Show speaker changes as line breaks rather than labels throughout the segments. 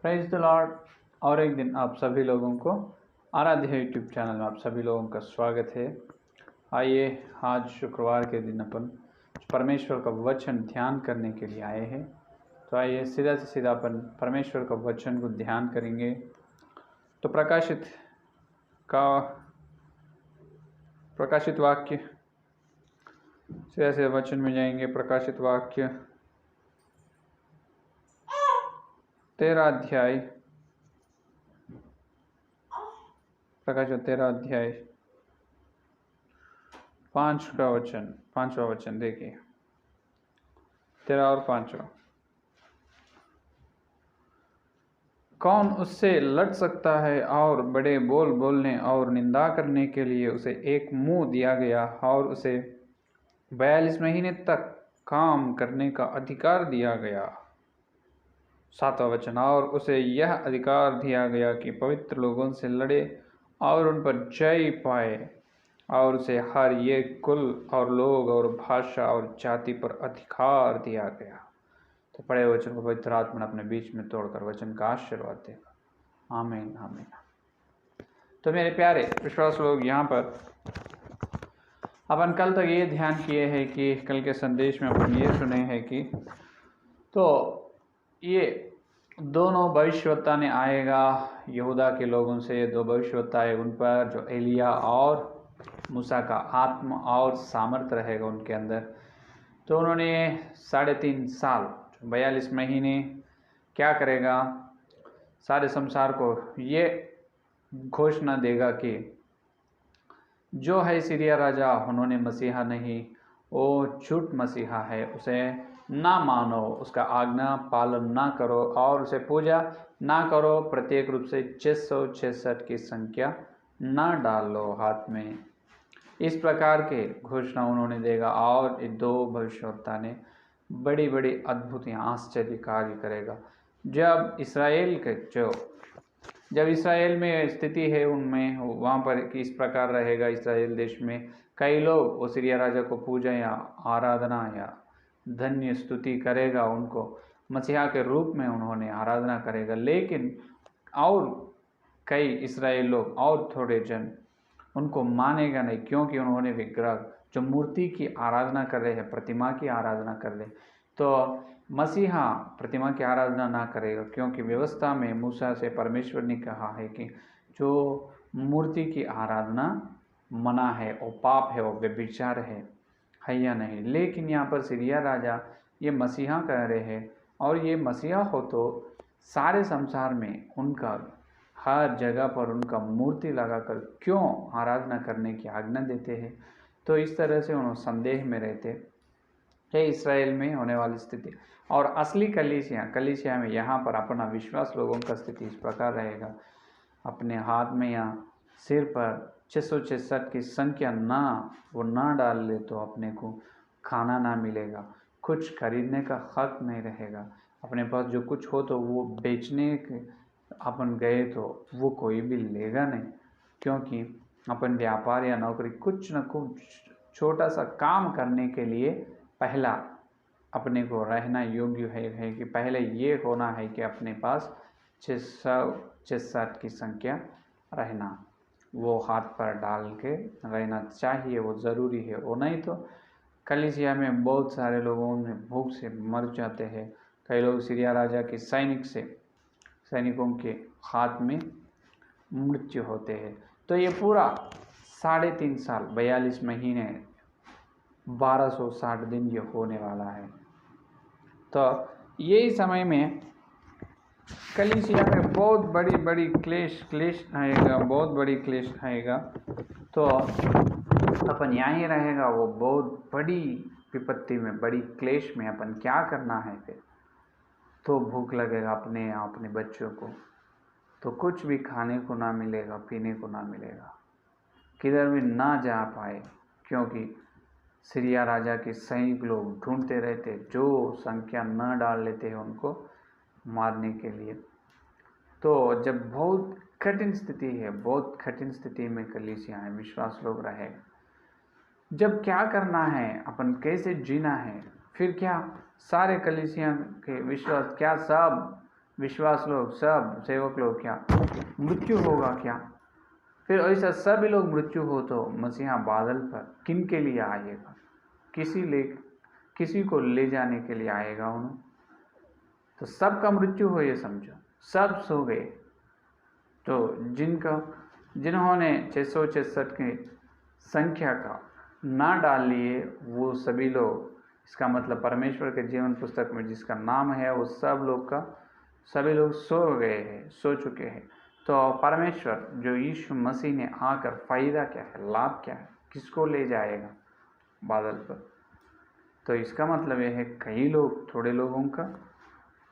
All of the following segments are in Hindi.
Praise the Lord. और एक दिन आप सभी लोगों को आराध्य यूट्यूब चैनल में आप सभी लोगों का स्वागत है। आइए आज शुक्रवार के दिन अपन परमेश्वर का वचन ध्यान करने के लिए आए हैं। तो आइए सीधा से सीधा अपन परमेश्वर का वचन को ध्यान करेंगे। तो प्रकाशित वाक्य सीधा से वचन में जाएंगे। प्रकाशित वाक्य 13 अध्याय, प्रकाशित 13 अध्याय 5वां वचन देखिए, 13 और 5। कौन उससे लड़ सकता है? और बड़े बोल बोलने और निंदा करने के लिए उसे एक मुंह दिया गया और उसे 42 महीने तक काम करने का अधिकार दिया गया। 7वां वचन, और उसे यह अधिकार दिया गया कि पवित्र लोगों से लड़े और उन पर जय पाए, और उसे हर एक कुल और लोग और भाषा और जाति पर अधिकार दिया गया। तो पढ़े वचन को पवित्र आत्मा अपने बीच में तोड़कर वचन का आशीर्वाद देगा। आमीन आमीन। तो मेरे प्यारे विश्वास लोग, यहाँ पर अपन कल तक ये ध्यान किए हैं कि कल के संदेश में अपन ये सुने हैं कि तो ये दोनों भविष्यवक्ता ने आएगा यहूदा के लोगों से। 2 भविष्यवक्ता आए उन पर, जो एलिया और मूसा का आत्मा और सामर्थ रहेगा उनके अंदर। तो उन्होंने 3.5 साल 42 महीने क्या करेगा? सारे संसार को ये घोषणा देगा कि जो है सीरिया राजा, उन्होंने मसीहा नहीं, वो झूठ मसीहा है, उसे ना मानो, उसका आज्ञा पालन ना करो और उसे पूजा ना करो। प्रत्येक रूप से 666 की संख्या ना डालो हाथ में। इस प्रकार के घोषणा उन्होंने देगा। और 2 भविष्यवक्ता ने बड़ी बड़ी अद्भुत आश्चर्य कार्य करेगा। जब इसराइल में स्थिति है उनमें, वहाँ पर किस प्रकार रहेगा इसराइल देश में, कई लोग वो सीरिया राजा को पूजा या आराधना या धन्य स्तुति करेगा, उनको मसीहा के रूप में उन्होंने आराधना करेगा। लेकिन और कई इसराइल लोग और थोड़े जन उनको मानेगा नहीं, क्योंकि उन्होंने विग्रह जो मूर्ति की आराधना कर रहे हैं, प्रतिमा की आराधना कर रहे। तो मसीहा प्रतिमा की आराधना ना करेगा, क्योंकि व्यवस्था में मूसा से परमेश्वर ने कहा है कि जो मूर्ति की आराधना मना है, वो पाप है, वो व्यभिचार है या नहीं। लेकिन यहाँ पर सीरिया राजा ये मसीहा कह रहे हैं, और ये मसीहा हो तो सारे संसार में उनका हर जगह पर उनका मूर्ति लगाकर क्यों आराधना करने की आज्ञा देते हैं? तो इस तरह से उन्होंने संदेह में रहते है इसराइल में होने वाली स्थिति। और असली कलीसिया में यहाँ पर अपना विश्वास लोगों का स्थिति इस प्रकार रहेगा। अपने हाथ में या सिर पर 666 की संख्या वो ना डाल ले तो अपने को खाना ना मिलेगा, कुछ खरीदने का हक नहीं रहेगा। अपने पास जो कुछ हो तो वो बेचने के अपन गए तो वो कोई भी लेगा नहीं, क्योंकि अपन व्यापार या नौकरी कुछ न कुछ छोटा सा काम करने के लिए पहला अपने को रहना योग्य है कि पहले ये होना है कि अपने पास 666 की संख्या रहना, वो हाथ पर डाल के रहना चाहिए, वो ज़रूरी है। वो नहीं तो कलीसिया में बहुत सारे लोगों ने भूख से मर जाते हैं। कई लोग सीरिया राजा के सैनिकों के हाथ में मृत्यु होते हैं। तो ये पूरा 3.5 साल 42 महीने 1260 दिन ये होने वाला है। तो यही समय में कलीसिया में बहुत बड़ी क्लेश आएगा, बहुत बड़ी क्लेश आएगा। तो अपन यहाँ ही रहेगा, वो बहुत बड़ी विपत्ति में, बड़ी क्लेश में अपन क्या करना है फिर? तो भूख लगेगा अपने बच्चों को, तो कुछ भी खाने को ना मिलेगा, पीने को ना मिलेगा, किधर भी ना जा पाए, क्योंकि सीरिया राजा के सैनिक लोग ढूंढते रहते, जो संख्या न डाल लेते हैं उनको मारने के लिए। तो जब बहुत कठिन स्थिति है, बहुत कठिन स्थिति में कलीसिया है, विश्वास लोग रहेगा। जब क्या करना है, अपन कैसे जीना है, फिर क्या सारे कलीसिया के विश्वास क्या सब विश्वास लोग, सब सेवक लोग क्या मृत्यु होगा क्या? फिर ऐसा सभी लोग मृत्यु हो तो मसीहा बादल पर किन के लिए आएगा? किसी को ले जाने के लिए आएगा उन्होंने। तो सबका मृत्यु हो ये समझो, सब सो गए। तो जिन्होंने 666 की संख्या का ना डाल लिए वो सभी लोग, इसका मतलब परमेश्वर के जीवन पुस्तक में जिसका नाम है वो सभी लोग सो गए हैं, सो चुके हैं। तो परमेश्वर जो यीशु मसीह ने आकर फायदा क्या है, लाभ क्या है, किसको ले जाएगा बादल पर? तो इसका मतलब यह है कई लोग, थोड़े लोगों का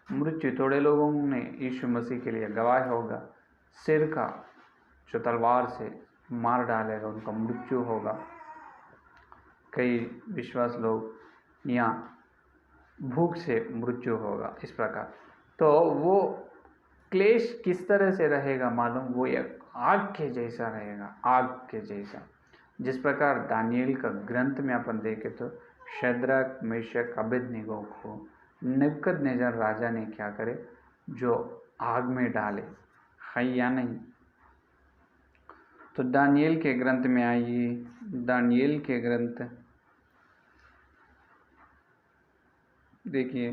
मृत्यु, थोड़े लोगों ने यीशु मसीह के लिए गवाह होगा, सिर का जो तलवार से मार डालेगा उनका मृत्यु होगा। कई विश्वास लोग या भूख से मृत्यु होगा, इस प्रकार। तो वो क्लेश किस तरह से रहेगा मालूम? वो एक आग के जैसा रहेगा, आग के जैसा। जिस प्रकार दानियल का ग्रंथ में अपन देखें तो शद्रक, मेशक, अबेदनीगो को नेबूकदनेस्सर राजा ने क्या करे, जो आग में डाले, है या नहीं? तो दानियल के ग्रंथ में आइए, दानियल के ग्रंथ देखिए,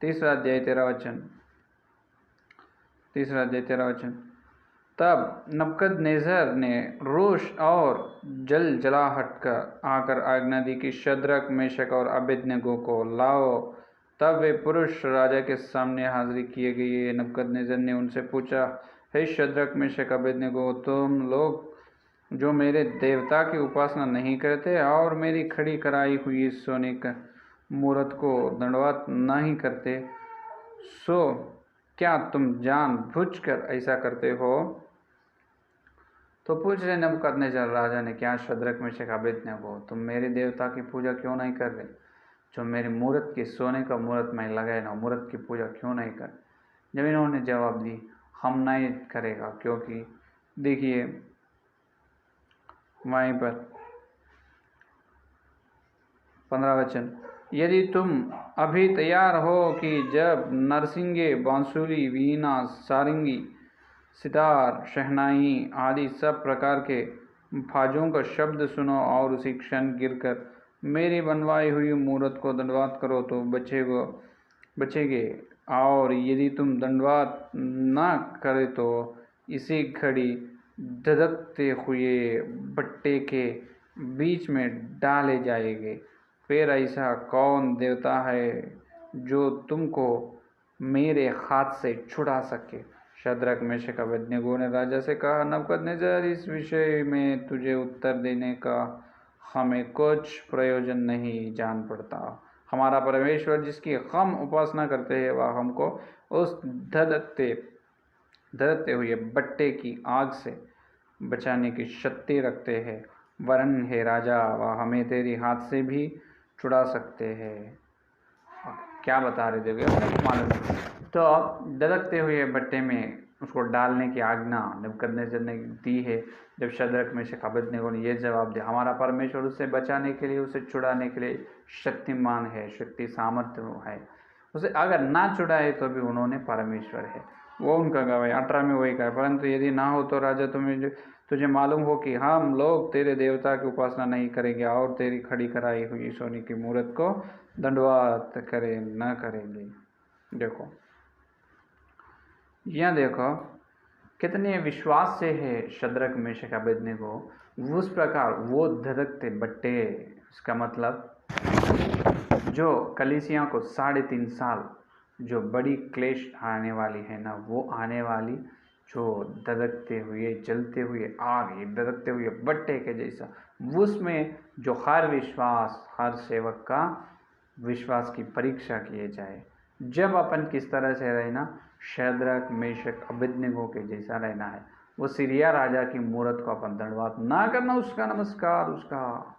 तीसरा अध्याय 13 वचन। तब नबूकदनेस्सर ने रोष और जलजलाहट कर आकर आज्ञा दी कि शद्रक, मेशक और अबेदनीगो को लाओ। तब वे पुरुष राजा के सामने हाजिर किए गए। नबूकदनेस्सर ने उनसे पूछा, हे शद्रक, मेशक, अबेदनीगो, तुम लोग जो मेरे देवता की उपासना नहीं करते और मेरी खड़ी कराई हुई सोने का मूर्त को दंडवत नहीं करते, सो क्या तुम जानबूझकर ऐसा करते हो? तो पूछ रहे नबूकदनेस्सर राजा ने, क्या शद्रक, मेशक, अबेदनीगो, तुम मेरे देवता की पूजा क्यों नहीं कर रहे? जो मेरी मूर्त की सोने का मूर्त मैं लगाए ना, मूर्त की पूजा क्यों नहीं कर? जब इन्होंने जवाब दी, हम नहीं करेगा, क्योंकि देखिए वहीं पर 15 वचन, यदि तुम अभी तैयार हो कि जब नरसिंगे, बांसुरी, वीणा, सारंगी, सितार, शहनाई आदि सब प्रकार के फाजों का शब्द सुनो और उसी क्षण गिरकर मेरी बनवाई हुई मूर्त को दंडवत करो तो बचेगे। और यदि तुम दंडवत न करे तो इसी घड़ी धधकते हुए भट्टे के बीच में डाले जाएंगे। फिर ऐसा कौन देवता है जो तुमको मेरे हाथ से छुड़ा सके? शद्रक, मेशक, अबेदनीगो ने राजा से कहा, नबूकदनेस्सर, इस विषय में तुझे उत्तर देने का हमें कुछ प्रयोजन नहीं जान पड़ता। हमारा परमेश्वर जिसकी हम उपासना करते हैं वह हमको उस धधकते हुए भट्टे की आग से बचाने की शक्ति रखते हैं। वरन हे राजा, वह हमें तेरी हाथ से भी छुड़ा सकते हैं। क्या बता रहे थे अपने को मालूम। तो धधकते हुए भट्टे में उसको डालने की आज्ञा नबूकदनेस्सर ने दी है। जब शद्रक, मेशक, अबेदनीगो ने यह जवाब दिया, हमारा परमेश्वर उससे बचाने के लिए, उसे छुड़ाने के लिए शक्तिमान है, शक्ति सामर्थ्य है। उसे अगर ना छुड़ाए तो भी उन्होंने परमेश्वर है, वो उनका गवाही 18 में वही कहा, परंतु यदि ना हो तो राजा तुझे मालूम हो कि हम लोग तेरे देवता की उपासना नहीं करेंगे और तेरी खड़ी कराई हुई सोने की मूर्त को दंडवत न करेंगे। देखो यहाँ देखो कितने विश्वास से है शद्रक, मेशक, अबेदनीगो, उस प्रकार वो धधकते भट्टे। इसका मतलब जो कलीसिया को 3.5 साल जो बड़ी क्लेश आने वाली है ना, वो आने वाली जो धधकते हुए, जलते हुए आग, धधकते हुए भट्टे के जैसा, उसमें जो हर विश्वास, हर सेवक का विश्वास की परीक्षा किए जाए। जब अपन किस तरह से रहना, शद्रक, मेशक, अबेदनीगो के जैसा रहना है। वो सीरिया राजा की मूर्त को अपन दंडवत ना करना, उसका नमस्कार, उसका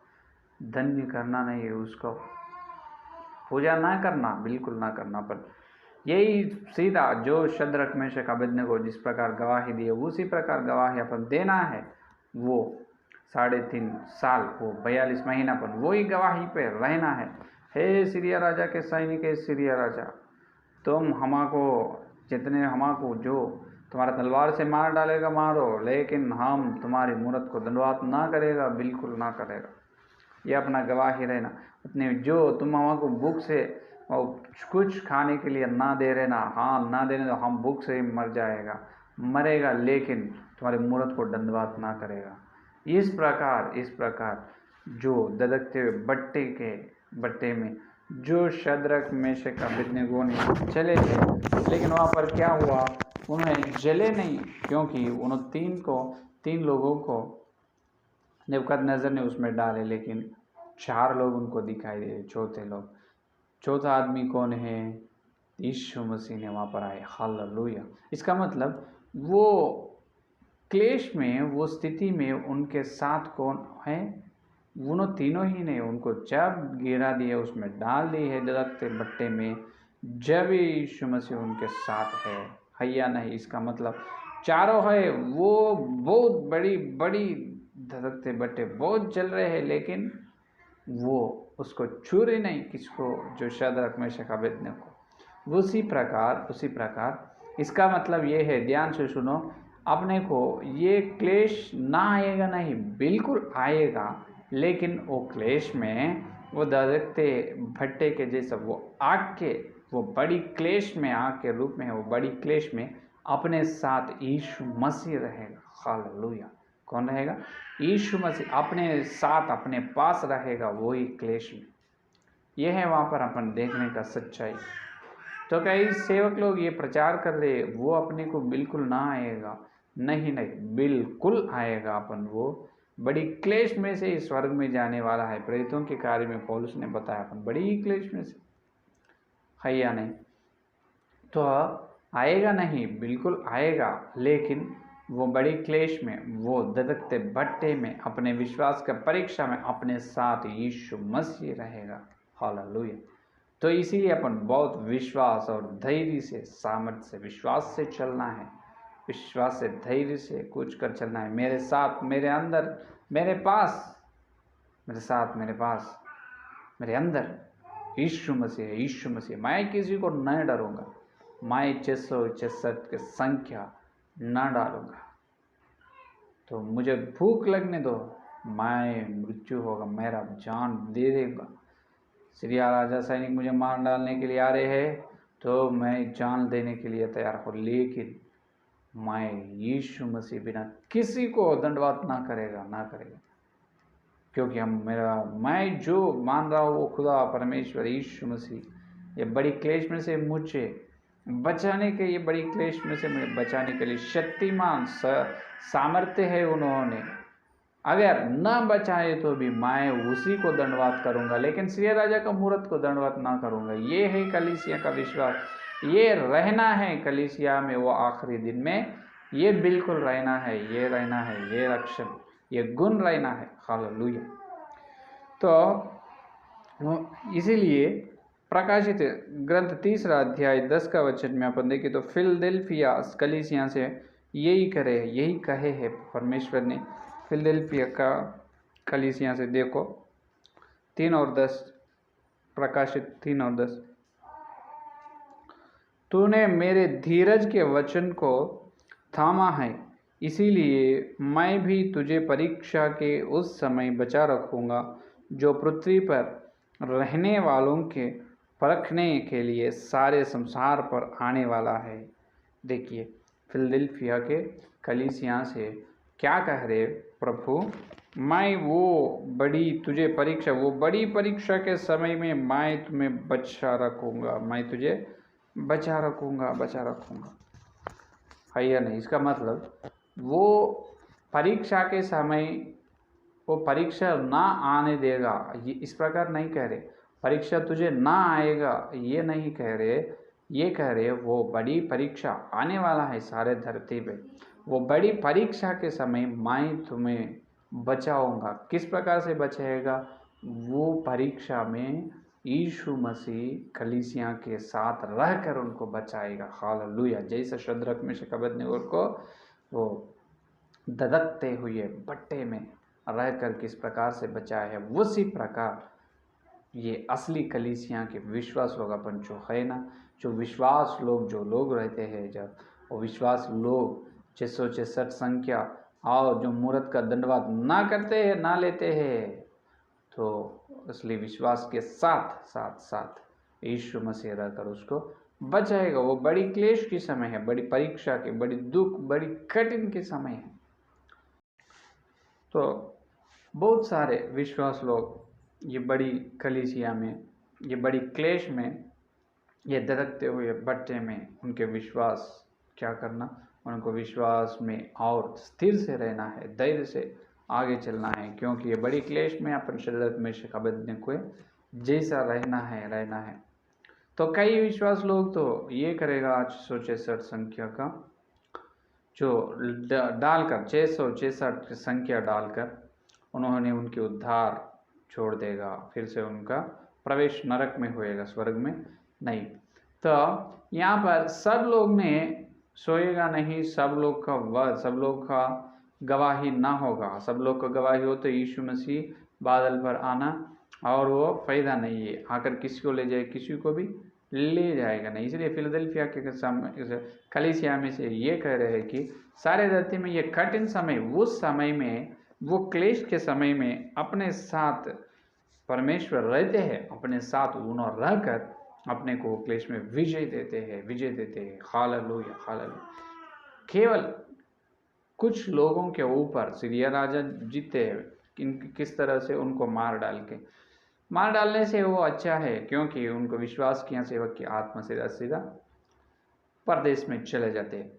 धन्य करना नहीं है, उसको पूजा ना करना, बिल्कुल ना करना। पर यही सीधा जो शद्रक, मेशक, अबेदनीगो जिस प्रकार गवाही दिए उसी प्रकार गवाही अपन देना है। वो 3.5 साल, वो 42 महीना पर वही गवाही पे रहना है। हे सीरिया राजा के सैनिक, हे सीरिया राजा, तुम हमको जितने हमको जो तुम्हारा तलवार से मार डालेगा मारो, लेकिन हम तुम्हारी मूरत को दंडवत ना करेगा, बिल्कुल ना करेगा। ये अपना गवाही रहना। उतने जो तुम हमको भूख से और कुछ खाने के लिए ना दे रहे ना, हाँ ना देने तो हम भूख से ही मर जाएगा, मरेगा, लेकिन तुम्हारी मूरत को दंडवत ना करेगा। इस प्रकार जो ददकते हुए बट्टे में जो शद्रक मेशक अबेदनगो ने चले थे, लेकिन वहाँ पर क्या हुआ, उन्हें जले नहीं, क्योंकि उन तीन लोगों को नेबूकदनेस्सर ने उसमें डाले, लेकिन 4 लोग उनको दिखाई दे, चौथा आदमी कौन है? यीशु मसीह ने वहाँ पर आए। हालेलुया। इसका मतलब वो क्लेश में, वो स्थिति में उनके साथ कौन है? वो तीनों ही ने उनको जब गिरा दिया, उसमें डाल दी है दरख्त बट्टे में, जब यीशु मसीह उनके साथ है या नहीं? इसका मतलब चारों है, वो बहुत बड़ी दरख्त बट्टे बहुत जल रहे हैं, लेकिन वो उसको छू रही नहीं, किसको? जो शद्रक मेशक अबेदनगो। उसी प्रकार इसका मतलब ये है, ध्यान से सुनो, अपने को ये क्लेश ना आएगा नहीं, बिल्कुल आएगा, लेकिन वो क्लेश में वो दरख्ते भट्टे के जैसा वो आग के, वो बड़ी क्लेश में, आग के रूप में है, वो बड़ी क्लेश में अपने साथ यीशु मसीह रहेगा। हालेलुया। कौन रहेगा? यीशु मसीह अपने साथ, अपने पास रहेगा, वही क्लेश में। यह है वहाँ पर अपन देखने का सच्चाई। तो कई सेवक लोग ये प्रचार कर रहे, वो अपने को बिल्कुल ना आएगा, नहीं, बिल्कुल आएगा। अपन वो बड़ी क्लेश में से स्वर्ग में जाने वाला है। प्रेरितों के कार्य में पौलुस ने बताया, अपन बड़ी क्लेश में से है या नहीं? तो आएगा नहीं, बिल्कुल आएगा, लेकिन वो बड़ी क्लेश में, वो ददकते भट्टे में, अपने विश्वास का परीक्षा में अपने साथ यीशु मसीह रहेगा। हालेलुया। तो इसीलिए अपन बहुत विश्वास और धैर्य से, सामर्थ्य से, विश्वास से चलना है, विश्वास से, धैर्य से कूच कर चलना है। मेरे साथ, मेरे अंदर, मेरे पास, मेरे साथ, मेरे पास, मेरे अंदर यीशु मसीह है, यीशु मसीह। मैं किसी को नहीं डरूंगा, मैं 666 की संख्या ना डालूंगा। तो मुझे भूख लगने दो, मैं मृत्यु होगा, मेरा जान दे देगा। सीरिया राजा सैनिक मुझे मार डालने के लिए आ रहे हैं, तो मैं जान देने के लिए तैयार हूँ, लेकिन मैं यीशु मसीह बिना किसी को दंडवत ना करेगा, क्योंकि मैं जो मान रहा हूँ वो खुदा परमेश्वर यीशु मसीह ये बड़ी क्लेश में से मुझे बचाने के, ये बड़ी क्लेश में से मुझे बचाने के लिए शक्तिमान सामर्थ्य है उन्होंने। अगर न बचाए तो भी मैं उसी को दंडवत करूंगा, लेकिन सीरिया राजा का मूरत को दंडवत ना करूंगा। ये है कलीसिया का विश्वास, ये रहना है कलीसिया में वो आखिरी दिन में, ये बिल्कुल रहना है, ये रहना है, ये रक्षण, ये गुण रहना है। हालेलुया। तो इसीलिए प्रकाशित ग्रंथ 3 अध्याय 10 का वचन में अपन देखें तो फिलदेल्फिया कलीसिया से यही कहे है परमेश्वर ने फिलदेल्फिया का कलीसिया से। देखो 3 और 10, प्रकाशित 3 और 10, तूने मेरे धीरज के वचन को थामा है, इसीलिए मैं भी तुझे परीक्षा के उस समय बचा रखूँगा जो पृथ्वी पर रहने वालों के परखने के लिए सारे संसार पर आने वाला है। देखिए फिलदेल्फिया के कलीसिया से क्या कह रहे प्रभु, मैं वो बड़ी परीक्षा के समय में मैं तुम्हें बचा रखूँगा, मैं तुझे बचा रखूँगा है या नहीं? इसका मतलब वो परीक्षा के समय वो परीक्षा ना आने देगा, ये इस प्रकार नहीं कह रहे। परीक्षा तुझे ना आएगा ये नहीं कह रहे, ये कह रहे वो बड़ी परीक्षा आने वाला है सारे धरती पे। वो बड़ी परीक्षा के समय मैं तुम्हें बचाऊंगा। किस प्रकार से बचाएगा? वो परीक्षा में यीशु मसीह कलीसिया के साथ रहकर उनको बचाएगा। हालेलुया। जैसे शद्रक मेशक अबेदनगो को वो ददकते हुए भट्टे में रहकर किस प्रकार से बचाया है, उसी प्रकार ये असली कलीसिया के विश्वास लोग अपन जो है ना, जो विश्वास लोग जो लोग रहते हैं, जब वो विश्वास लोग 666 संख्या और जो मूर्त का दंडवाद ना करते हैं ना लेते हैं, तो असली विश्वास के साथ साथ साथ यीशु मसीह रहकर उसको बचाएगा। वो बड़ी क्लेश की समय है, बड़ी परीक्षा के, बड़ी दुख, बड़ी कठिन के समय है। तो बहुत सारे विश्वास लोग ये बड़ी कलीसिया में, ये बड़ी क्लेश में, ये दरकते हुए भट्टे में उनके विश्वास क्या करना, उनको विश्वास में और स्थिर से रहना है, धैर्य से आगे चलना है, क्योंकि ये बड़ी क्लेश में अपन शरीरत में से अबेदनगो जैसा रहना है। तो कई विश्वास लोग तो ये करेगा 666 संख्या का जो डालकर 666 संख्या डालकर उन्होंने उनके उद्धार छोड़ देगा, फिर से उनका प्रवेश नरक में होएगा, स्वर्ग में नहीं। तो यहाँ पर सब लोग ने सोएगा नहीं, सब लोग का वध, सब लोग का गवाही ना होगा। सब लोग का गवाही हो तो यीशु मसीह बादल पर आना, और वो फायदा नहीं है, आकर किसी को ले जाए, किसी को भी ले जाएगा नहीं। इसलिए फिलदेल्फिया के कलीसिया में से ये कह रहे हैं कि सारे धरती में ये कठिन समय, उस समय में, वो क्लेश के समय में अपने साथ परमेश्वर रहते हैं, अपने साथ उन्होंने रहकर अपने को क्लेश में विजय देते हैं। Hallelujah hallelujah. केवल कुछ लोगों के ऊपर सीरिया राजा जीते हैं, किस तरह से उनको मार डालने से वो अच्छा है, क्योंकि उनको विश्वास किया सेवक की आत्मा सीधा परदेश में चले जाते हैं।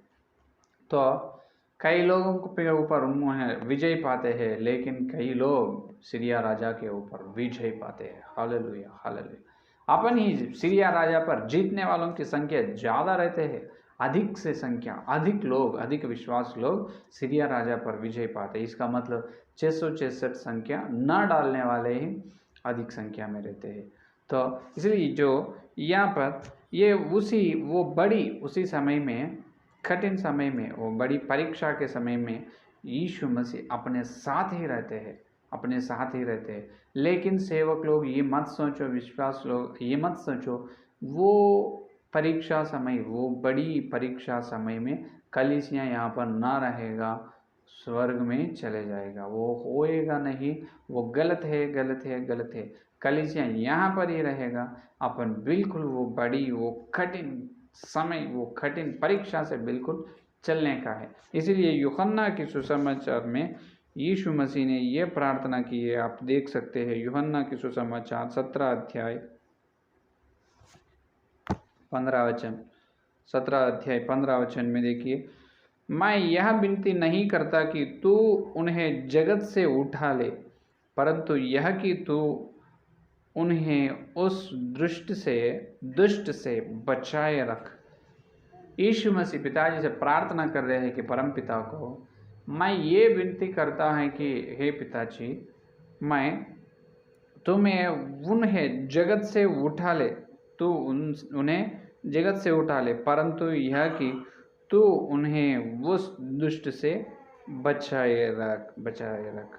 तो कई लोगों के ऊपर उन्होंने विजय पाते हैं, लेकिन कई लोग सीरिया राजा के ऊपर विजय पाते हैं। Hallelujah hallelujah. अपन ही सीरिया राजा पर जीतने वालों की संख्या ज़्यादा रहते हैं, अधिक से संख्या, अधिक लोग, अधिक विश्वास लोग सीरिया राजा पर विजय पाते हैं। इसका मतलब 666 संख्या न डालने वाले ही अधिक संख्या में रहते हैं। तो इसलिए जो यहाँ पर ये उसी समय में, कठिन समय में, वो बड़ी परीक्षा के समय में यीशु मसीह अपने साथ ही रहते हैं। लेकिन सेवक लोग ये मत सोचो, विश्वास लोग ये मत सोचो, वो परीक्षा समय, वो बड़ी परीक्षा समय में कलीसिया यहाँ पर ना रहेगा, स्वर्ग में चले जाएगा, वो होएगा नहीं। वो गलत है। कलीसिया यहाँ पर ही रहेगा। अपन बिल्कुल वो बड़ी, वो कठिन समय, वो कठिन परीक्षा से बिल्कुल चलने का है। इसीलिए यूहन्ना के सुसमाचार में यीशु मसीह ने ये प्रार्थना की है, आप देख सकते हैं। यूहन्ना के सुसमाचार 17 अध्याय 15 वचन में देखिए, मैं यह विनती नहीं करता कि तू उन्हें जगत से उठा ले, परंतु यह कि तू उन्हें उस दुष्ट से बचाए रख। यीशु मसीह पिताजी से प्रार्थना कर रहे हैं कि परम पिता को, मैं ये विनती करता है कि हे पिताजी, मैं तुम्हें उन्हें जगत से उठा ले, तू उन्हें जगत से उठा ले, परंतु यह कि तू उन्हें उस दुष्ट से बचाए रख।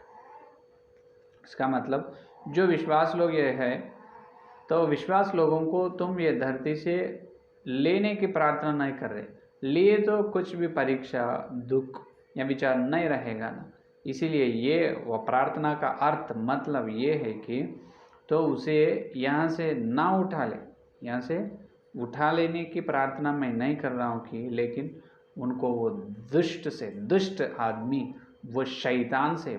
इसका मतलब जो विश्वास लोग ये है, तो विश्वास लोगों को तुम ये धरती से लेने की प्रार्थना नहीं कर रहे, लिए तो कुछ भी परीक्षा, दुख या विचार नहीं रहेगा ना। इसीलिए ये वो प्रार्थना का अर्थ, मतलब ये है कि तो उसे यहाँ से ना उठा ले, यहाँ से उठा लेने की प्रार्थना मैं नहीं कर रहा हूँ कि, लेकिन उनको वो दुष्ट आदमी, वो शैतान से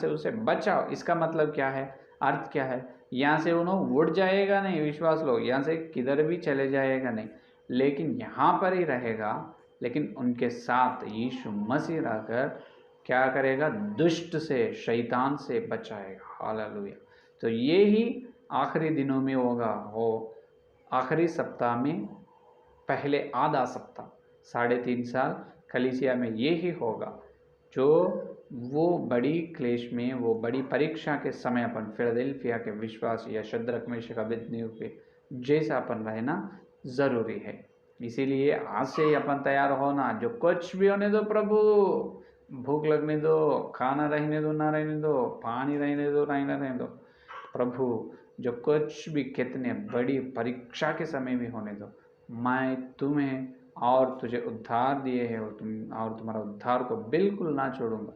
उसे बचाओ। इसका मतलब क्या है, अर्थ क्या है? यहाँ से उन्होंने उड़ जाएगा नहीं, विश्वास लोग यहाँ से किधर भी चले जाएगा नहीं, लेकिन यहाँ पर ही रहेगा। लेकिन उनके साथ यीशु मसीह रहकर क्या करेगा? दुष्ट से, शैतान से बचाएगा। हालेलुया। तो ये ही आखिरी दिनों में होगा, वो आखिरी सप्ताह में, पहले आधा सप्ताह, 3.5 साल कलीसिया में ये ही होगा, जो वो बड़ी क्लेश में, वो बड़ी परीक्षा के समय अपन फिलदेल्फिया के विश्वास या शद्रक मेशक अबेदनगो के जैसा अपन रहना ज़रूरी है। इसीलिए आज से ही अपन तैयार होना, जो कुछ भी होने दो प्रभु, भूख लगने दो, खाना रहने दो ना रहने दो, पानी रहने दो ना रहने दो, प्रभु जो कुछ भी कितने बड़ी परीक्षा के समय भी होने दो, मैं तुम्हें और तुझे उद्धार दिए है और तुम्हारा उद्धार को बिल्कुल ना छोड़ूंगा।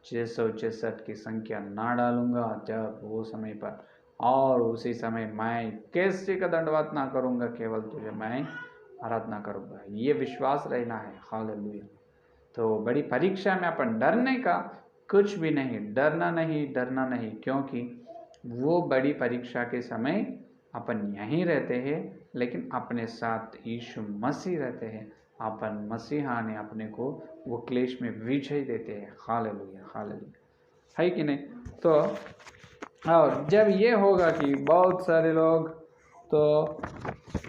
666 की संख्या ना डालूंगा जब वो समय पर, और उसी समय मैं किसी का दंडवत ना करूंगा, केवल तुझे मैं आराधना करूंगा। ये विश्वास रहना है। हालेलुया। तो बड़ी परीक्षा में अपन डरने का कुछ भी नहीं, डरना नहीं, डरना नहीं, क्योंकि वो बड़ी परीक्षा के समय अपन यहीं रहते हैं, लेकिन अपने साथ यीशु मसीह रहते हैं। अपन मसीहा ने अपने को वो क्लेश में विजय देते हैं। हालेलुया, हालेलुया, है कि नहीं? तो और जब ये होगा कि बहुत सारे लोग, तो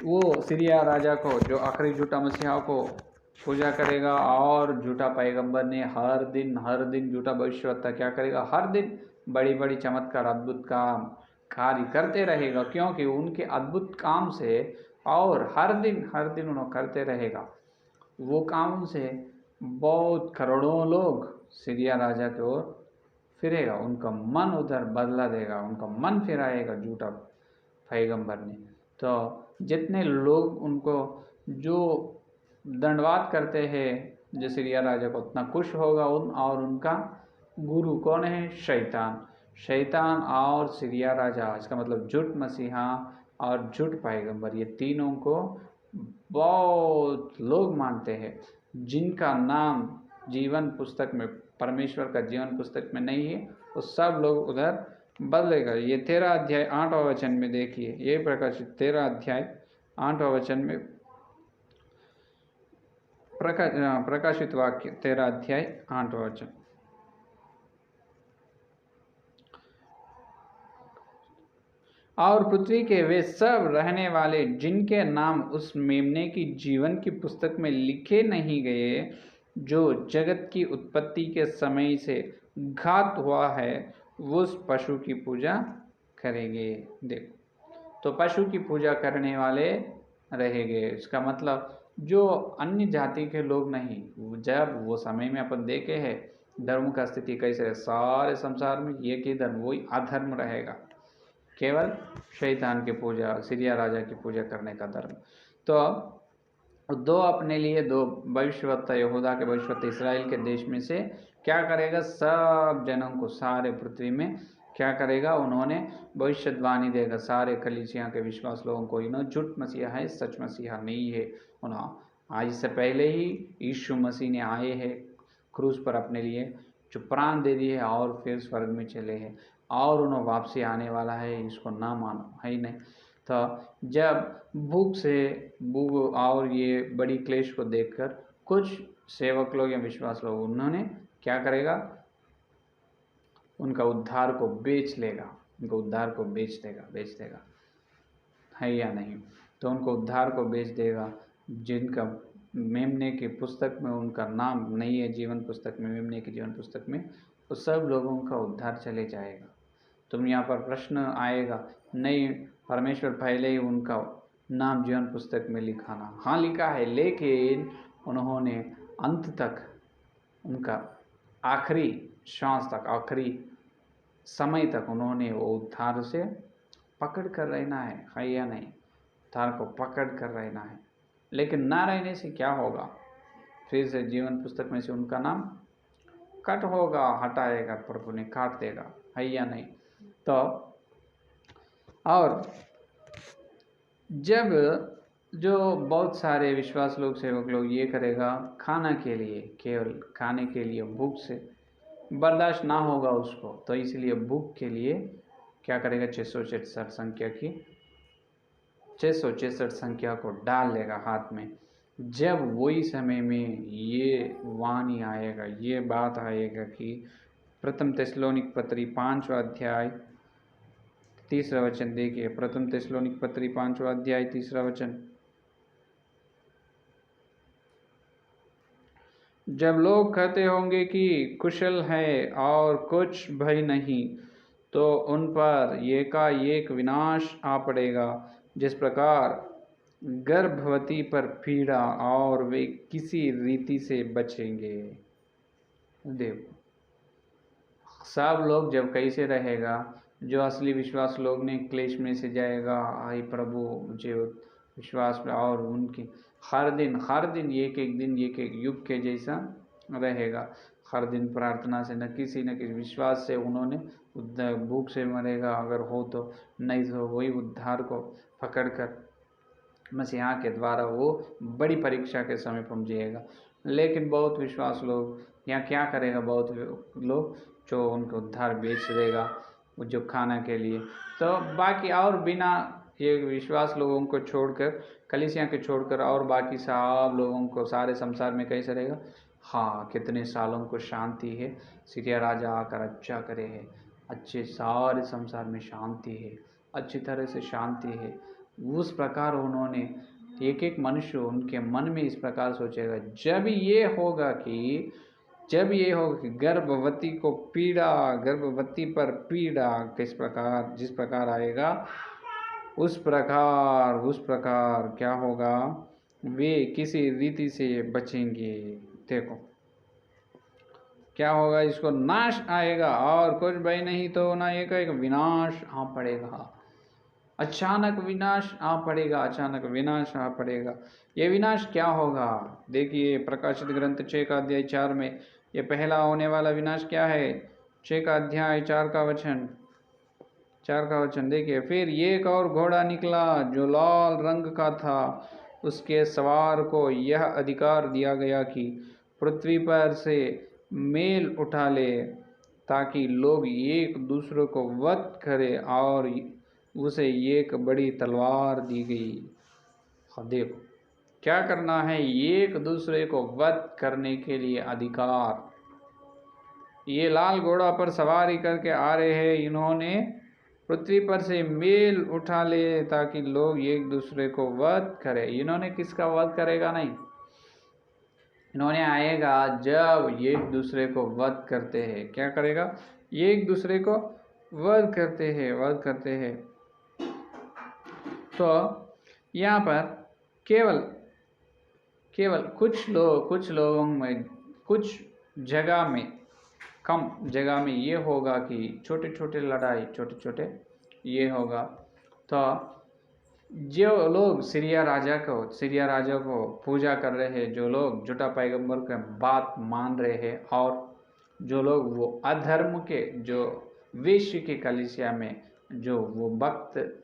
वो सीरिया राजा को, जो आखिरी झूठा मसीहा को पूजा करेगा, और झूठा पैगंबर ने हर दिन झूठा भविष्यवक्ता क्या करेगा, हर दिन बड़ी बड़ी चमत्कार अद्भुत काम कार्य करते रहेगा, क्योंकि उनके अद्भुत काम से, और हर दिन उन्होंने करते रहेगा वो काम से, बहुत करोड़ों लोग सीरिया राजा की ओर फिरेगा, उनका मन उधर बदला देगा, उनका मन फिराएगा झूठा पैगंबर ने। तो जितने लोग उनको जो दंडवात करते हैं जो सीरिया राजा को, उतना खुश होगा और उनका गुरु कौन है? शैतान और सीरिया राजा, इसका मतलब झूठ मसीहा और झूठ पैगंबर, ये तीनों को बहुत लोग मानते हैं, जिनका नाम जीवन पुस्तक में, परमेश्वर का जीवन पुस्तक में नहीं है, वो सब लोग उधर बदलेगा। ये 13 अध्याय 8वां वचन में देखिए, ये प्रकाशित 13 अध्याय 8वां वचन में प्रकाशित वाक्य 13 अध्याय 8वां वचन। और पृथ्वी के वे सब रहने वाले जिनके नाम उस मेमने की जीवन की पुस्तक में लिखे नहीं गए, जो जगत की उत्पत्ति के समय से घात हुआ है, वो उस पशु की पूजा करेंगे। देखो, तो पशु की पूजा करने वाले रहेंगे, इसका मतलब जो अन्य जाति के लोग नहीं। जब वो समय में अपन देखे हैं धर्म का स्थिति कैसे है, सारे संसार में एक ही धर्म, वही अधर्म रहेगा, केवल शैतान की पूजा, सीरिया राजा की पूजा करने का धर्म। तो दो अपने लिए दो भविष्यवक्ता, यहूदा के भविष्यवक्ता इस्राएल के देश में से क्या करेगा, सब जनों को, सारे पृथ्वी में क्या करेगा, उन्होंने भविष्यवाणी देगा सारे कलीसिया के विश्वास लोगों को, इन्होंने झूठ मसीहा है, सच मसीहा नहीं है। उन्होंने आज से पहले ही यीशु मसीह ने आए हैं क्रूस पर अपने लिए, जो प्राण दे दिए और फिर स्वर्ग में चले हैं, और उन्होंने वापसी आने वाला है, इसको ना मानो, है ही नहीं। तो जब भूख और ये बड़ी क्लेश को देखकर कुछ सेवक लोग या विश्वास लोग, उन्होंने क्या करेगा, उनका उद्धार को बेच लेगा, उनको उद्धार को बेच देगा, है या नहीं? तो उनको उद्धार को बेच देगा, जिनका मेमने की पुस्तक में उनका नाम नहीं है जीवन पुस्तक में, मेमने की जीवन पुस्तक में, तो सब लोगों का उद्धार चले जाएगा। तुम यहाँ पर प्रश्न आएगा, नहीं परमेश्वर पहले ही उनका नाम जीवन पुस्तक में लिखाना, हाँ लिखा है, लेकिन उन्होंने अंत तक, उनका आखिरी श्वास तक, आखिरी समय तक उन्होंने वो उद्धार से पकड़ कर रहना है या नहीं? उद्धार को पकड़ कर रहना है, लेकिन ना रहने से क्या होगा, फिर से जीवन पुस्तक में से उनका नाम कट होगा, हटाएगा, प्रभु ने काट देगा, है या नहीं? तो और जब जो बहुत सारे विश्वास लोग, सेवक लोग ये करेगा, खाना के लिए, केवल खाने के लिए भूख से बर्दाश्त ना होगा उसको, तो इसलिए भूख के लिए क्या करेगा, 666 संख्या की 666 संख्या को डाल लेगा हाथ में। जब वही समय में ये वाणी आएगा, ये बात आएगा कि प्रथम थिस्सलुनीक पत्री 5वां अध्याय 3रा वचन देखिए, प्रथम थिस्सलुनीक पत्री 5वां अध्याय 3रा वचन। जब लोग कहते होंगे कि कुशल है और कुछ भय नहीं, तो उन पर एकाएक विनाश आ पड़ेगा, जिस प्रकार गर्भवती पर पीड़ा, और वे किसी रीति से बचेंगे। देखो सब लोग जब कैसे रहेगा, जो असली विश्वास लोग ने क्लेश में से जाएगा, आई प्रभु मुझे विश्वास में, और उनकी हर दिन एक एक दिन एक एक युग के जैसा रहेगा। हर दिन प्रार्थना से न किसी विश्वास से उन्होंने भूख से मरेगा अगर हो तो, नहीं तो वही उद्धार को पकड़कर मसीहा के द्वारा वो बड़ी परीक्षा के समय पहुंचेगा। लेकिन बहुत विश्वास लोग यहाँ क्या करेगा, बहुत लोग जो उनको उद्धार बेच देगा जो खाना के लिए। तो बाकी और बिना ये विश्वास लोगों को छोड़कर, कलीसिया के छोड़कर, और बाकी सब लोगों को सारे संसार में कैसे रहेगा। हाँ, कितने सालों को शांति है, सीरिया राजा आकर अच्छा करे है, अच्छे सारे संसार में शांति है, अच्छी तरह से शांति है। उस प्रकार उन्होंने एक एक मनुष्य उनके मन में इस प्रकार सोचेगा। जब ये होगा कि गर्भवती को पीड़ा, गर्भवती पर पीड़ा किस प्रकार, जिस प्रकार आएगा उस प्रकार क्या होगा, वे किसी रीति से बचेंगे। देखो क्या होगा, इसको नाश आएगा और कुछ भी नहीं तो ना, एक विनाश आ पड़ेगा, अचानक विनाश आ पड़ेगा, अचानक विनाश आ पड़ेगा। ये विनाश क्या होगा, देखिए प्रकाशित ग्रंथ 6 का अध्याय 4 में ये पहला होने वाला विनाश क्या है। 6 का अध्याय 4 का वचन देखिए। फिर एक और घोड़ा निकला जो लाल रंग का था, उसके सवार को यह अधिकार दिया गया कि पृथ्वी पर से मेल उठा ले, ताकि लोग एक दूसरे को वध करे, और उसे एक बड़ी तलवार दी गई। देखो क्या करना है, एक दूसरे को वध करने के लिए अधिकार। ये लाल घोड़ा पर सवारी करके आ रहे हैं, इन्होंने पृथ्वी पर से मेल उठा ले ताकि लोग एक दूसरे को वध करे। इन्होंने किसका वध करेगा, नहीं, इन्होंने आएगा जब एक दूसरे को वध करते हैं। क्या करेगा, एक दूसरे को वध करते हैं। तो यहाँ पर केवल कुछ लोगों में, कुछ जगह में, कम जगह में ये होगा कि छोटे लड़ाई, छोटे ये होगा। तो जो लोग सीरिया राजा को पूजा कर रहे हैं, जो लोग झूठा पैगंबर का बात मान रहे हैं, और जो लोग वो अधर्म के, जो वेश्य के कलीसिया में, जो वो भक्त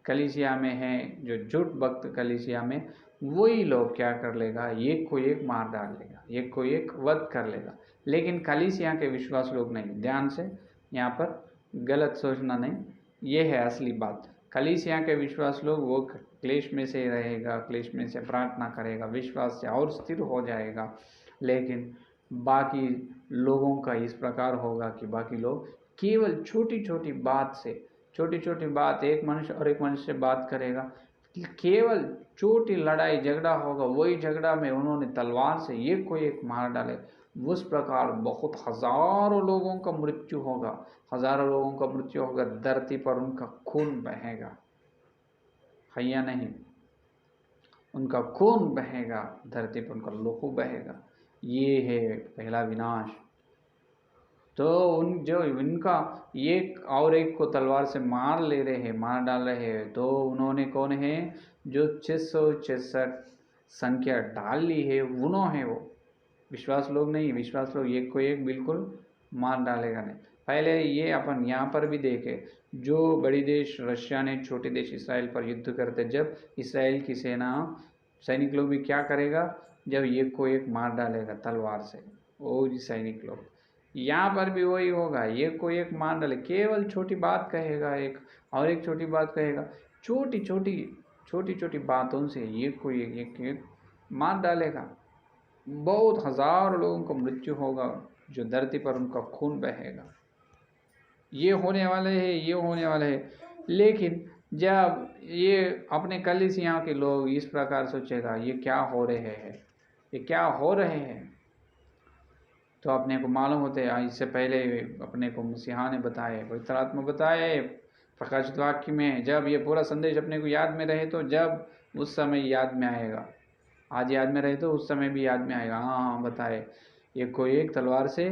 कलीसिया में हैं, जो झूठ भक्त कलीसिया में, वही लोग क्या कर लेगा, एक को एक मार डाल लेगा, एक को एक वध कर लेगा। लेकिन कलीसिया के विश्वास लोग नहीं। ध्यान से यहाँ पर गलत सोचना नहीं, ये है असली बात। कलीसिया के विश्वास लोग वो क्लेश में से रहेगा, क्लेश में से प्रार्थना करेगा, विश्वास से और स्थिर हो जाएगा। लेकिन बाकी लोगों का इस प्रकार होगा कि बाकी लोग केवल छोटी बात से, छोटी बात, एक मनुष्य और एक मनुष्य से बात करेगा, केवल छोटी लड़ाई झगड़ा होगा, वही झगड़ा में उन्होंने तलवार से एक को एक मार डाले। उस प्रकार बहुत हजारों लोगों का मृत्यु होगा, धरती पर उनका खून बहेगा, है या नहीं, उनका खून बहेगा, धरती पर उनका लहू बहेगा। ये है पहला विनाश। तो जो इनका एक और एक को तलवार से मार डाल रहे हैं, तो उन्होंने कौन है, जो 666 संख्या डाल ली है, उन्होंने वो विश्वास लोग नहीं। विश्वास लोग एक को एक बिल्कुल मार डालेगा नहीं। पहले ये अपन यहाँ पर भी देखे, जो बड़ी देश रशिया ने छोटे देश इसराइल पर युद्ध करते, जब इसराइल की सैनिक लोग भी क्या करेगा, जब एक को एक मार डालेगा तलवार से, वो सैनिक लोग, यहाँ पर भी वही होगा, एक को एक मार डाले, केवल छोटी बात कहेगा, एक और एक छोटी बात कहेगा, छोटी बातों से एक को एक मार डालेगा। बहुत हजारों लोगों को मृत्यु होगा, जो धरती पर उनका खून बहेगा। ये होने वाले हैं। लेकिन जब ये अपने कलीसिया के लोग इस प्रकार सोचेगा, ये क्या हो रहे हैं, तो अपने को मालूम होते हैं, इससे पहले अपने को मसीहा ने बताए, पवित्र आत्मा बताए प्रकाशित वाक्य में। जब ये पूरा संदेश अपने को याद में रहे, तो जब उस समय याद में आएगा, आज याद में रहे तो उस समय भी याद में आएगा। हाँ बताए, ये कोई एक तलवार से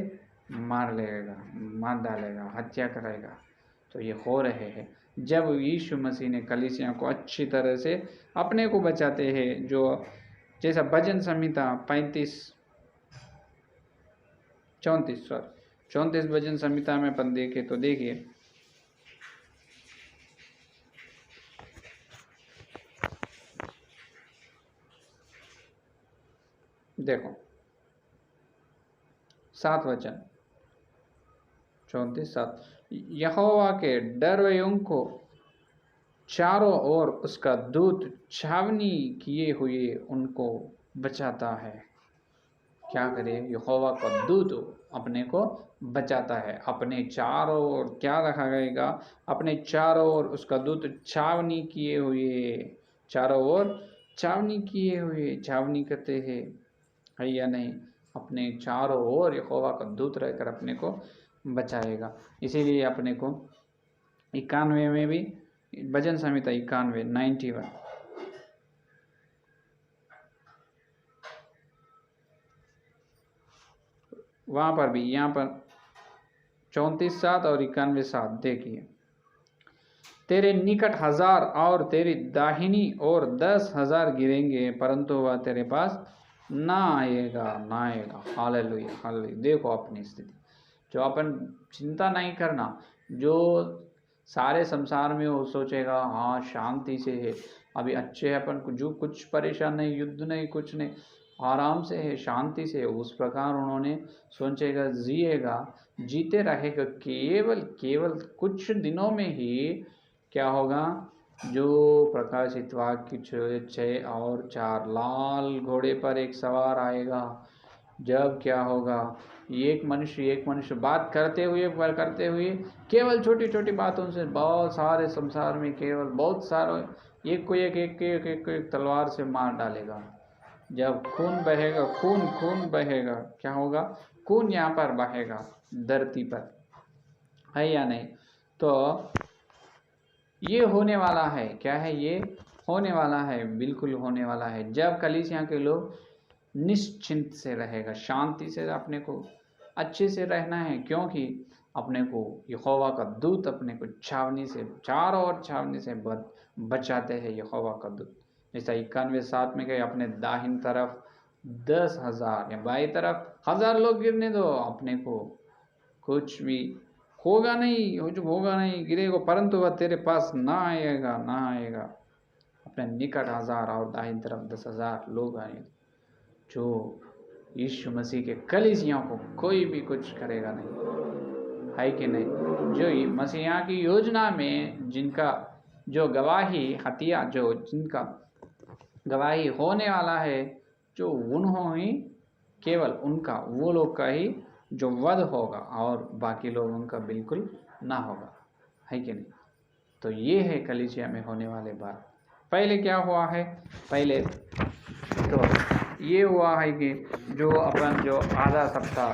मार डालेगा, हत्या करेगा। तो ये हो रहे हैं जब यीशु मसीह ने कलीसिया को अच्छी तरह से अपने को बचाते हैं। जो जैसा भजन संहिता 34 भजन संहिता में अपन देखे तो देखिए, देखो 7 वचन 34:7, यहोवा के डरवैयों को चारों ओर उसका दूत छावनी किए हुए उनको बचाता है। क्या करे? यहोवा का दूत अपने को बचाता है। अपने चारों ओर क्या रखा गएगा? अपने चारों ओर उसका दूत छावनी किए हुए, चारों ओर छावनी किए हुए, छावनी करते हैं, है या नहीं? अपने चारों ओर यहोवा का दूत रहकर अपने को बचाएगा। इसीलिए अपने को 91 में भी भजन संहिता 91 वहाँ पर भी, यहाँ पर 34:7 और 91:7 देखिए, तेरे निकट 1000 और तेरी दाहिनी ओर 10,000 गिरेंगे, परंतु वह तेरे पास ना आएगा। Hallelujah, hallelujah. देखो अपनी स्थिति, जो अपन चिंता नहीं करना, जो सारे संसार में वो सोचेगा हाँ शांति से है, अभी अच्छे है अपन को, जो कुछ परेशान नहीं, युद्ध नहीं, कुछ नहीं, आराम से है, शांति से है, उस प्रकार उन्होंने सोचेगा, जिएगा, जीते रहेगा। केवल कुछ दिनों में ही क्या होगा? जो प्रकाशित वाक्य 6 और 4, लाल घोड़े पर एक सवार आएगा। जब क्या होगा? एक मनुष्य बात करते हुए केवल छोटी छोटी बातों से बहुत सारे संसार में केवल बहुत सारे एक को एक तलवार से मार डालेगा। जब खून बहेगा, क्या होगा? खून यहाँ पर बहेगा धरती पर, है या नहीं? तो ये होने वाला है। क्या है? ये होने वाला है, बिल्कुल होने वाला है। जब कलीसिया के लोग निश्चिंत से रहेगा, शांति से अपने को अच्छे से रहना है, क्योंकि अपने को यहोवा का दूत अपने को छावनी से, चारों ओर छावनी से बचाते हैं यहोवा का दूत। जैसा 91:7 में कहे, अपने दाहिनी तरफ 10,000 या बाई तरफ 1000 लोग गिरने दो, अपने को कुछ भी होगा नहीं, गिरेगा, परंतु वह तेरे पास ना आएगा। अपने निकट 1000 और दाहिनी तरफ 10,000 लोग आएंगे। जो यीशु मसीह के कलीसिया को कोई भी कुछ करेगा नहीं, है कि नहीं? जो मसीहा की योजना में जिनका जो जिनका गवाही होने वाला है, जो उन्होंने केवल उनका, वो लोग का ही जो वध होगा और बाकी लोगों का बिल्कुल ना होगा, है कि नहीं? तो ये है कलीसिया में होने वाले बात। पहले क्या हुआ है? पहले तो ये हुआ है कि जो अपन जो आधा सप्ताह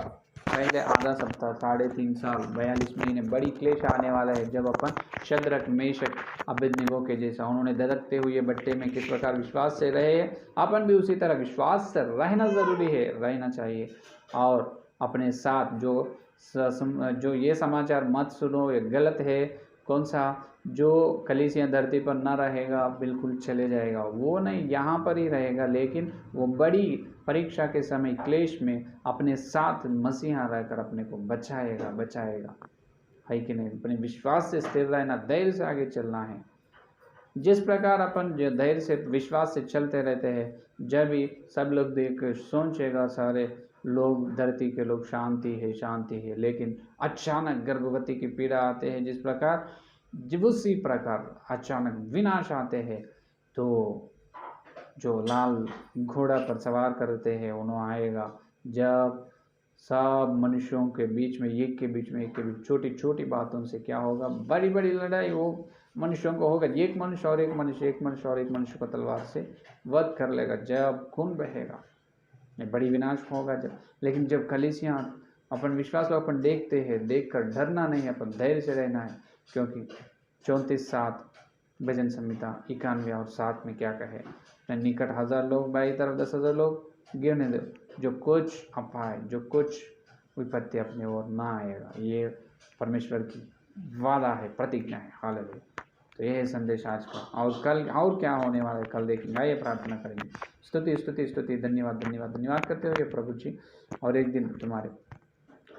3.5 साल 42 महीने बड़ी क्लेश आने वाला है, जब अपन शद्रक मेशक अबेदनगो के जैसा उन्होंने धधकते हुए भट्टे में किस प्रकार विश्वास से रहे, अपन भी उसी तरह विश्वास से रहना ज़रूरी है, रहना चाहिए। और अपने साथ जो ये समाचार मत सुनो, ये गलत है, कौन सा? जो कलीसिया धरती पर ना रहेगा, बिल्कुल चले जाएगा, वो नहीं, यहाँ पर ही रहेगा, लेकिन वो बड़ी परीक्षा के समय क्लेश में अपने साथ मसीहा रहकर अपने को बचाएगा, है कि नहीं? अपने विश्वास से स्थिर रहना, धैर्य से आगे चलना है। जिस प्रकार अपन जो धैर्य से विश्वास से चलते रहते हैं, जब भी सब लोग देख सोचेगा, सारे लोग, धरती के लोग, शांति है, लेकिन अचानक गर्भवती की पीड़ा आते हैं, जिस प्रकार जब उसी प्रकार अचानक विनाश आते हैं, तो जो लाल घोड़ा पर सवार करते हैं उन्होंने आएगा। जब सब मनुष्यों के बीच में एक के बीच छोटी छोटी बातों से क्या होगा? बड़ी बड़ी लड़ाई वो मनुष्यों को होगा। एक मनुष्य को तलवार से वध कर लेगा, जब खून बहेगा, बड़ी विनाश होगा जब। लेकिन जब कलीसिया अपन विश्वास को अपन देखते हैं, देखकर डरना नहीं, अपन धैर्य से रहना है, क्योंकि 34:7 भजन संहिता 91 और 7 में क्या कहे? निकट 1000 लोग, बाई तरफ 10,000 लोग गिरने दो, जो कुछ अपाय, जो कुछ विपत्ति अपने ओर ना आएगा। ये परमेश्वर की वादा है, प्रतिज्ञा है। हालेलुया। तो यह है संदेश आज का। और कल और क्या होने वाला है कल देखेंगे। आइए प्रार्थना करेंगे। स्तुति स्तुति स्तुति, धन्यवाद धन्यवाद धन्यवाद करते हुए प्रभु जी, और एक दिन तुम्हारे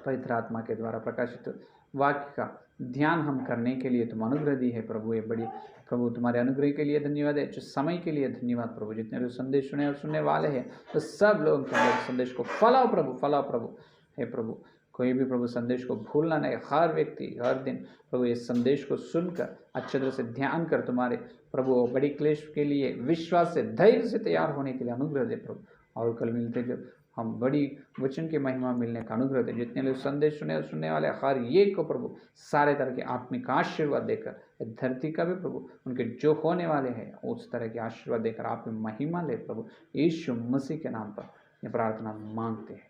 पवित्र आत्मा के द्वारा प्रकाशित वाक्य का ध्यान हम करने के लिए तुम अनुग्रह दी है प्रभु। ये बड़ी प्रभु तुम्हारे अनुग्रह के लिए धन्यवाद है, जो समय के लिए धन्यवाद प्रभु। जितने लोग संदेश सुने और सुनने वाले हैं तो सब लोग संदेश को फैलाओ प्रभु, फैलाओ प्रभु। हे प्रभु, कोई भी प्रभु संदेश को भूलना नहीं। हर व्यक्ति हर दिन प्रभु इस संदेश को सुनकर अच्छे तरह से ध्यान कर तुम्हारे प्रभु बड़ी क्लेश के लिए विश्वास से धैर्य से तैयार होने के लिए अनुग्रह दे प्रभु। और कल मिलते जब हम बड़ी वचन की महिमा मिलने का अनुग्रह दे। जितने लोग संदेश सुने और सुनने वाले हर एक को प्रभु सारे तरह के आत्मिक आशीर्वाद देकर धरती का भी प्रभु उनके जो होने वाले हैं उस तरह के आशीर्वाद देकर आप में महिमा ले प्रभु। यीशु मसीह के नाम पर ये प्रार्थना मांगते हैं।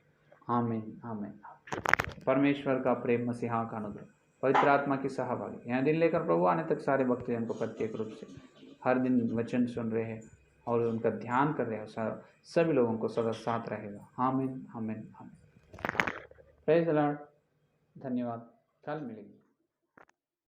आमीन आमीन। परमेश्वर का प्रेम, मसीहा का अनुग्रह, पवित्र आत्मा की सहभागी यहाँ दिन लेकर प्रभु आने तक सारे भक्तजन को प्रत्येक रूप से हर दिन वचन सुन रहे हैं और उनका ध्यान कर रहे हैं, सभी लोगों को सदा साथ रहेगा। आमीन आमीन आमीन। Praise the Lord. धन्यवाद। कल मिलेंगे।